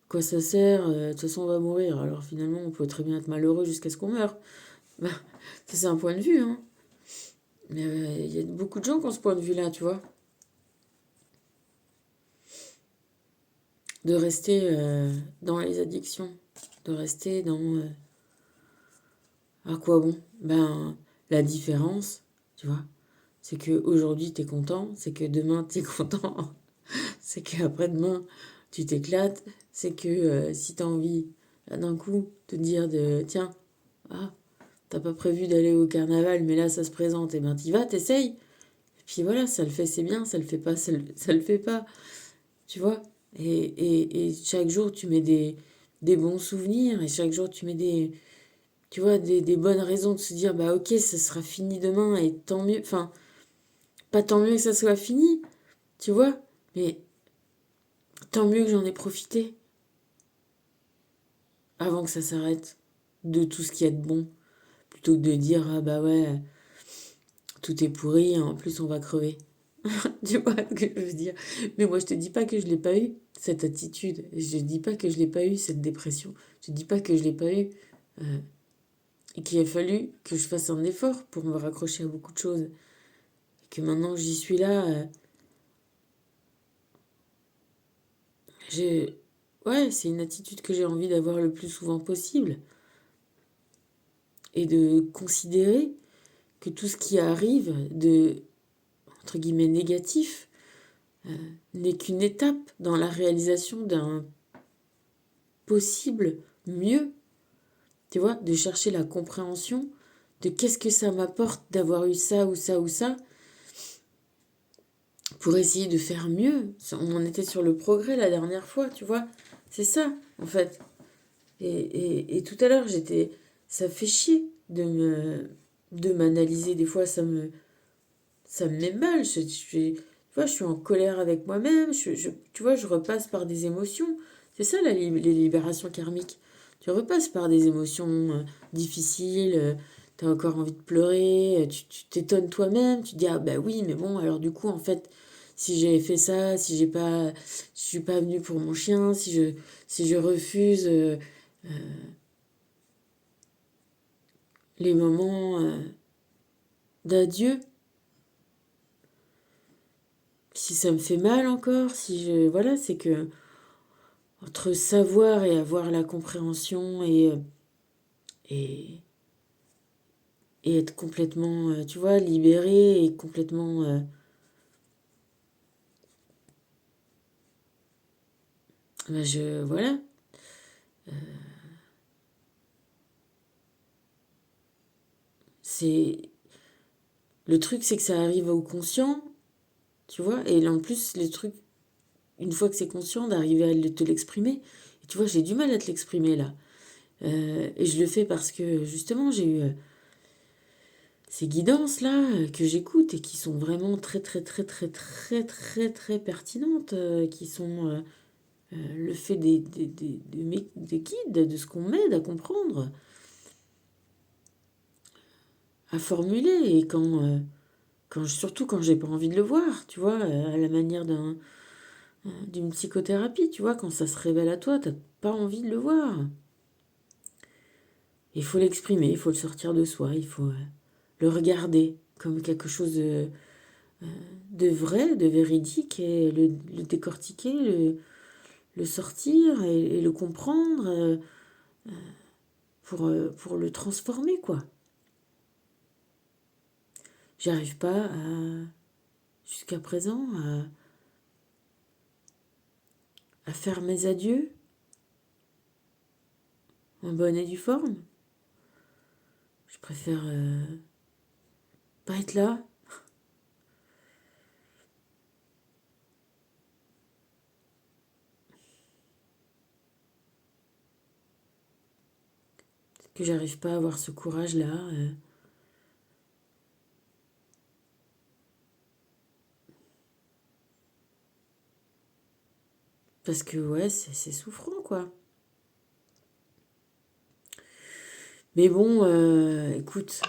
quoi ça sert? De toute façon, on va mourir. Alors finalement, on peut très bien être malheureux jusqu'à ce qu'on meure. Bah, ça, c'est un point de vue, hein. Mais il y a beaucoup de gens qui ont ce point de vue-là, tu vois. De rester dans les addictions, de rester dans... à quoi bon? Ben, la différence, tu vois, c'est que aujourd'hui t'es content, c'est que demain t'es content, c'est qu'après-demain tu t'éclates, c'est que si t'as envie, là, d'un coup, te dire de tiens, ah, t'as pas prévu d'aller au carnaval, mais là ça se présente, et ben t'y vas, t'essayes. Et puis voilà, ça le fait, c'est bien, ça le fait pas, ça le fait pas, tu vois. Et chaque jour tu mets des bons souvenirs, et chaque jour tu mets tu vois, des bonnes raisons de se dire, bah ok, ça sera fini demain, et tant mieux, enfin, pas tant mieux que ça soit fini, tu vois, mais tant mieux que j'en ai profité avant que ça s'arrête de tout ce qu'il y a de bon, plutôt que de dire, ah bah ouais, tout est pourri, en plus on va crever. Tu vois ce que je veux dire? Mais moi, je te dis pas que je l'ai pas eu, cette attitude. Je dis pas que je l'ai pas eu, cette dépression. Je dis pas que je l'ai pas eu. euh, et qu'il a fallu que je fasse un effort pour me raccrocher à beaucoup de choses. Et que maintenant que j'y suis là, j'ai... Ouais, c'est une attitude que j'ai envie d'avoir le plus souvent possible. Et de considérer que tout ce qui arrive de, entre guillemets, négatif, n'est qu'une étape dans la réalisation d'un possible mieux. Tu vois, de chercher la compréhension de qu'est-ce que ça m'apporte d'avoir eu ça ou ça ou ça pour essayer de faire mieux. On en était sur le progrès la dernière fois, tu vois. C'est ça, en fait. Et tout à l'heure, j'étais... Ça fait chier de m'analyser. Des fois, ça me met mal. Tu vois, je suis en colère avec moi-même. Tu vois, je repasse par des émotions. C'est ça, les libérations karmiques. Tu repasses par des émotions difficiles. Tu as encore envie de pleurer. Tu t'étonnes toi-même. Tu te dis, ah bah oui, mais bon, alors du coup, en fait, si j'ai fait ça, si j'ai pas, je suis pas venue pour mon chien, si je refuse les moments d'adieu, si ça me fait mal encore, si je... Voilà, c'est que entre savoir et avoir la compréhension et, et être complètement, tu vois, libéré et complètement... ben je... Voilà. C'est... Le truc, c'est que ça arrive au conscient, tu vois, et là, en plus, le truc, une fois que c'est conscient, d'arriver à te l'exprimer. Et tu vois, j'ai du mal à te l'exprimer là. Et je le fais parce que justement, j'ai eu ces guidances-là que j'écoute et qui sont vraiment très, très, très, très, très, très, très pertinentes, qui sont le fait des guides, de ce qu'on m'aide à comprendre, à formuler. Et surtout quand j'ai pas envie de le voir, tu vois, à la manière d'une psychothérapie, tu vois, quand ça se révèle à toi, t'as pas envie de le voir. Il faut l'exprimer, il faut le sortir de soi, il faut le regarder comme quelque chose de vrai, de véridique et le décortiquer, le sortir et le comprendre pour le transformer, quoi. J'arrive pas jusqu'à présent à faire mes adieux en bonne et due forme. Je préfère pas être là. Que j'arrive pas à avoir ce courage-là. Parce que ouais, c'est souffrant, quoi. Mais bon, écoute,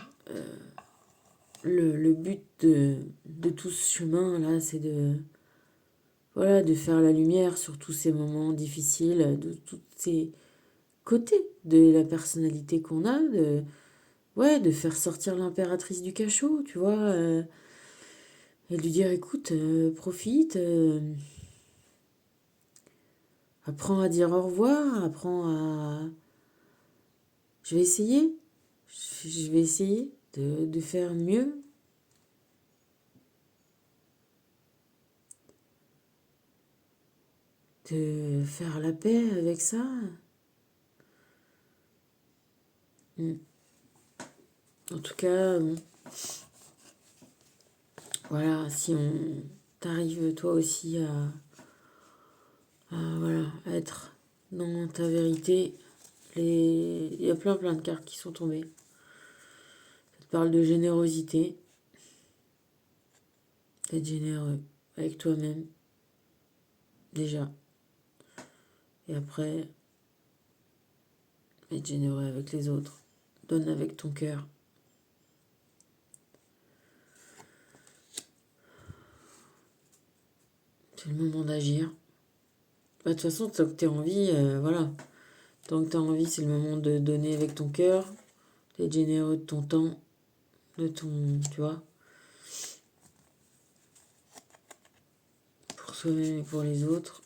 le but de tout ce chemin-là, c'est voilà, de faire la lumière sur tous ces moments difficiles, de tous ces côtés de la personnalité qu'on a, ouais, de faire sortir l'impératrice du cachot, tu vois, et de lui dire, écoute, profite, apprends à dire au revoir, apprends à... Je vais essayer, je vais essayer de faire mieux. De faire la paix avec ça. En tout cas, bon, voilà, si on t'arrive toi aussi voilà, à être dans ta vérité, il y a plein de cartes qui sont tombées. Ça te parle de générosité, d'être généreux avec toi-même, déjà. Et après, être généreux avec les autres. Donne avec ton cœur. C'est le moment d'agir. Bah, de toute façon, tant que tu as envie, voilà. Tant que tu as envie, c'est le moment de donner avec ton cœur, d'être généreux de ton temps, de ton, tu vois, pour soi-même et pour les autres.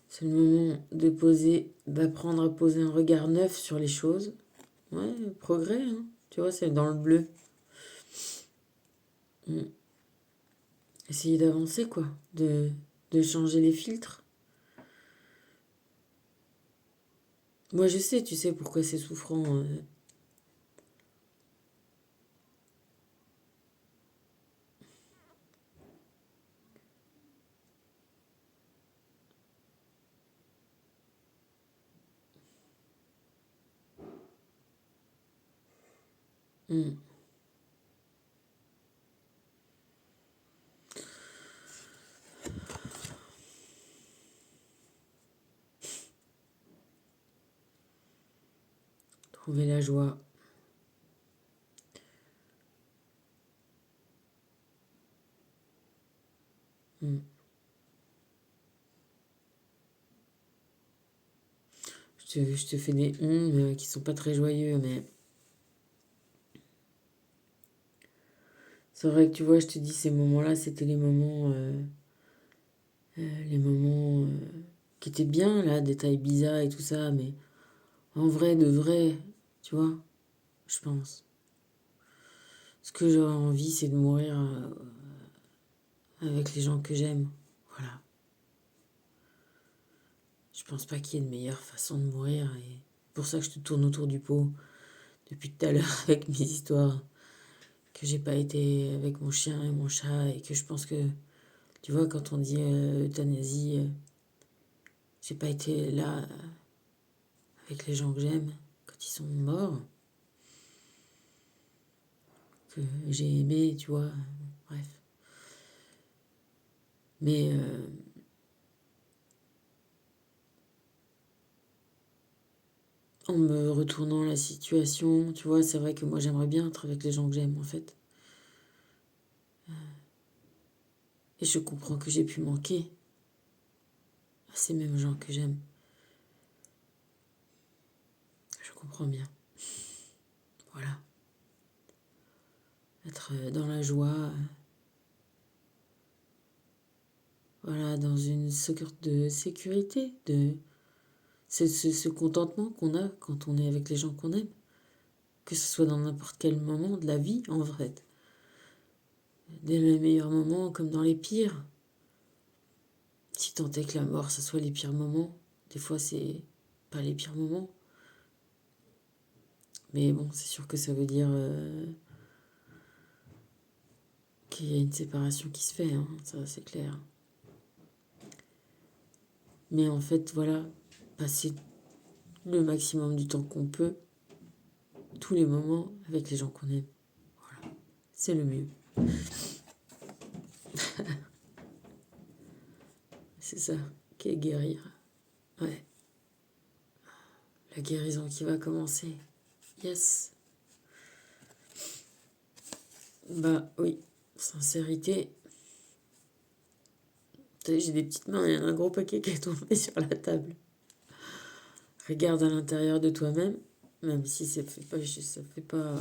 C'est le moment de d'apprendre à poser un regard neuf sur les choses. Ouais, progrès, hein. Tu vois, c'est dans le bleu. Essayer d'avancer, quoi, de changer les filtres. Moi, je sais, tu sais pourquoi c'est souffrant. Hmm. Trouver la joie. Hmm. Je te fais des qui sont pas très joyeux, mais c'est vrai que tu vois, je te dis, ces moments-là, c'était les moments qui étaient bien, là, des tailles bizarres et tout ça, mais en vrai, de vrai, tu vois, je pense. Ce que j'aurais envie, c'est de mourir avec les gens que j'aime. Voilà. Je pense pas qu'il y ait de meilleure façon de mourir et pour ça que je te tourne autour du pot depuis tout à l'heure avec mes histoires. Que j'ai pas été avec mon chien et mon chat et que je pense que, tu vois, quand on dit euthanasie, j'ai pas été là avec les gens que j'aime quand ils sont morts, que j'ai aimé, tu vois, bref. Mais en me retournant la situation, tu vois, c'est vrai que moi j'aimerais bien être avec les gens que j'aime en fait. Et je comprends que j'ai pu manquer à ces mêmes gens que j'aime. Je comprends bien. Voilà. Être dans la joie. voilà, dans une sorte de sécurité, de ce contentement qu'on a quand on est avec les gens qu'on aime, que ce soit dans n'importe quel moment de la vie, en vrai. Dès les meilleurs moments comme dans les pires. Si tant est que la mort, ce soit les pires moments. Des fois, c'est pas les pires moments. Mais bon, c'est sûr que ça veut dire qu'il y a une séparation qui se fait, hein, ça c'est clair. Mais en fait, voilà, passer le maximum du temps qu'on peut, tous les moments, avec les gens qu'on aime. Voilà, c'est le mieux. C'est ça, qu'est guérir. Ouais, la guérison qui va commencer. Yes. Bah oui, sincérité. J'ai des petites mains, il y a un gros paquet qui est tombé sur la table. Regarde à l'intérieur de toi-même, même si ça fait pas, ça fait pas.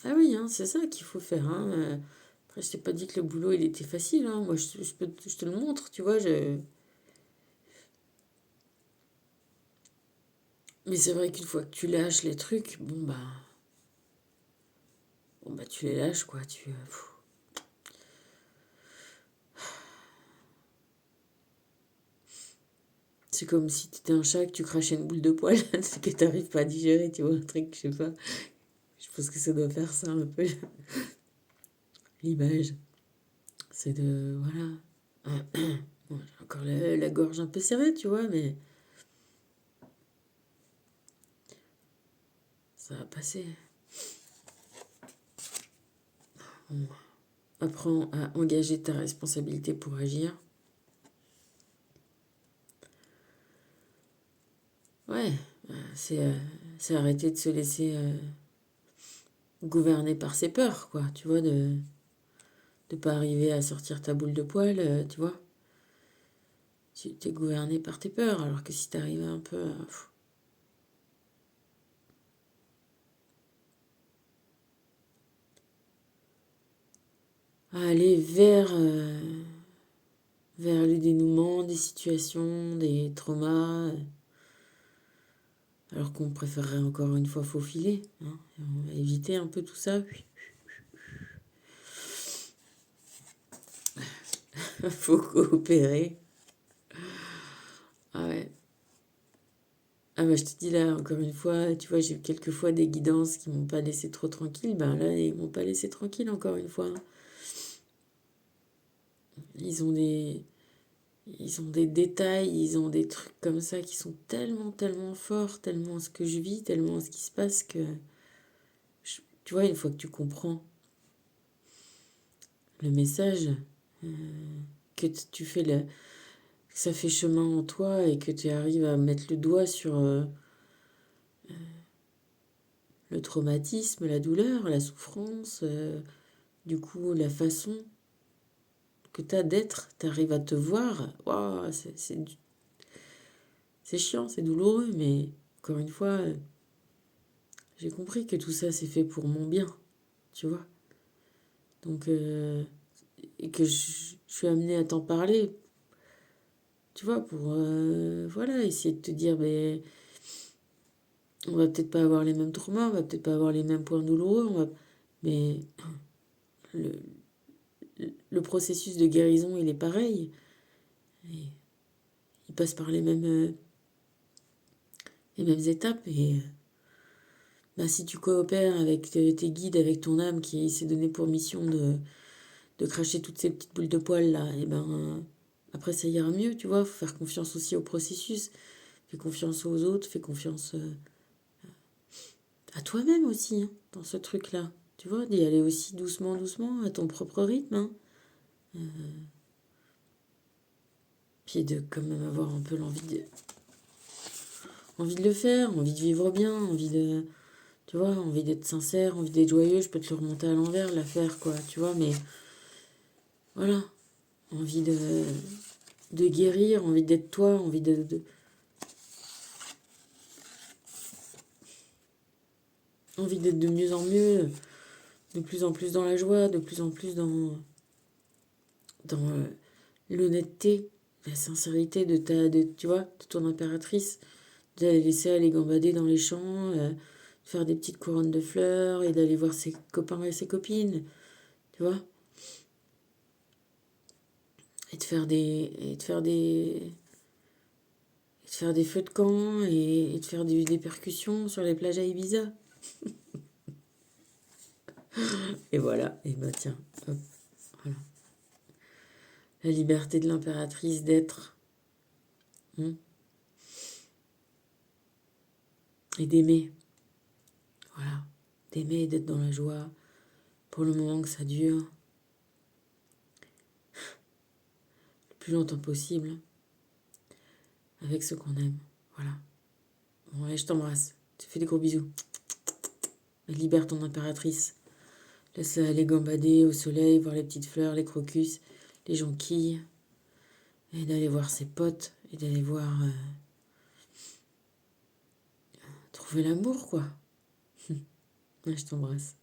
Ah oui, hein, c'est ça qu'il faut faire. Hein. Après, je t'ai pas dit que le boulot il était facile. Hein. Moi, je te le montre, tu vois. Mais c'est vrai qu'une fois que tu lâches les trucs, bon bah tu les lâches quoi. C'est comme si tu étais un chat que tu crachais une boule de poil que t'arrives pas à digérer, tu vois, un truc, je sais pas. Je pense que ça doit faire ça un peu l'image. C'est de voilà. Bon, j'ai encore la gorge un peu serrée, tu vois, mais ça va passer. Bon. Apprends à engager ta responsabilité pour agir. Ouais, c'est arrêter de se laisser gouverner par ses peurs, quoi. Tu vois, de pas arriver à sortir ta boule de poil, tu vois. Tu t'es gouverné par tes peurs, alors que si t'arrives un peu à aller vers le dénouement des situations, des traumas, alors qu'on préférerait encore une fois faufiler, hein, et on va éviter un peu tout ça. Faut coopérer. Ah ouais. Ah bah je te dis là, encore une fois, tu vois, j'ai eu quelques fois des guidances qui m'ont pas laissé trop tranquille. Ben là, ils m'ont pas laissé tranquille encore une fois. Ils ont des, ils ont des détails, ils ont des trucs comme ça qui sont tellement, tellement forts, tellement ce que je vis, tellement ce qui se passe que, tu vois, une fois que tu comprends le message, euh, que tu fais que ça fait chemin en toi et que tu arrives à mettre le doigt sur le traumatisme, la douleur, la souffrance, du coup, la façon que tu as d'être, tu arrives à te voir, waouh, c'est chiant, c'est douloureux, mais encore une fois, j'ai compris que tout ça c'est fait pour mon bien, tu vois. Donc, et que je suis amenée à t'en parler, tu vois, pour voilà, essayer de te dire, mais on va peut-être pas avoir les mêmes traumas, on va peut-être pas avoir les mêmes points douloureux, mais le, le processus de guérison il est pareil, et il passe par les mêmes étapes, et bah, si tu coopères avec tes guides, avec ton âme qui s'est donné pour mission de cracher toutes ces petites boules de poils là, et ben après ça ira mieux, tu vois. Faut faire confiance aussi au processus. Fais confiance aux autres, fais confiance à toi-même aussi, hein, dans ce truc-là. Tu vois, d'y aller aussi doucement, doucement, à ton propre rythme. Hein. Puis de quand même avoir un peu envie de le faire, envie de vivre bien, envie de. Tu vois, envie d'être sincère, envie d'être joyeux, je peux te le remonter à l'envers, l'affaire, quoi, tu vois, mais voilà, envie de guérir, envie d'être toi, envie d'être de mieux en mieux. de plus en plus dans la joie, de plus en plus dans l'honnêteté, la sincérité tu vois, de ton impératrice, de la laisser aller gambader dans les champs, faire des petites couronnes de fleurs et d'aller voir ses copains et ses copines, tu vois, et de faire des feux de camp et de faire des percussions sur les plages à Ibiza. Et voilà, et bah tiens, hop, voilà. La liberté de l'impératrice d'être, hein, et d'aimer, voilà, d'aimer et d'être dans la joie pour le moment que ça dure, le plus longtemps possible, avec ce qu'on aime, voilà. Bon, allez, je t'embrasse, je te fais des gros bisous. Libère ton impératrice, laisse-la aller gambader au soleil, voir les petites fleurs, les crocus, les jonquilles, et d'aller voir ses potes, et d'aller voir trouver l'amour, quoi. Ouais, je t'embrasse.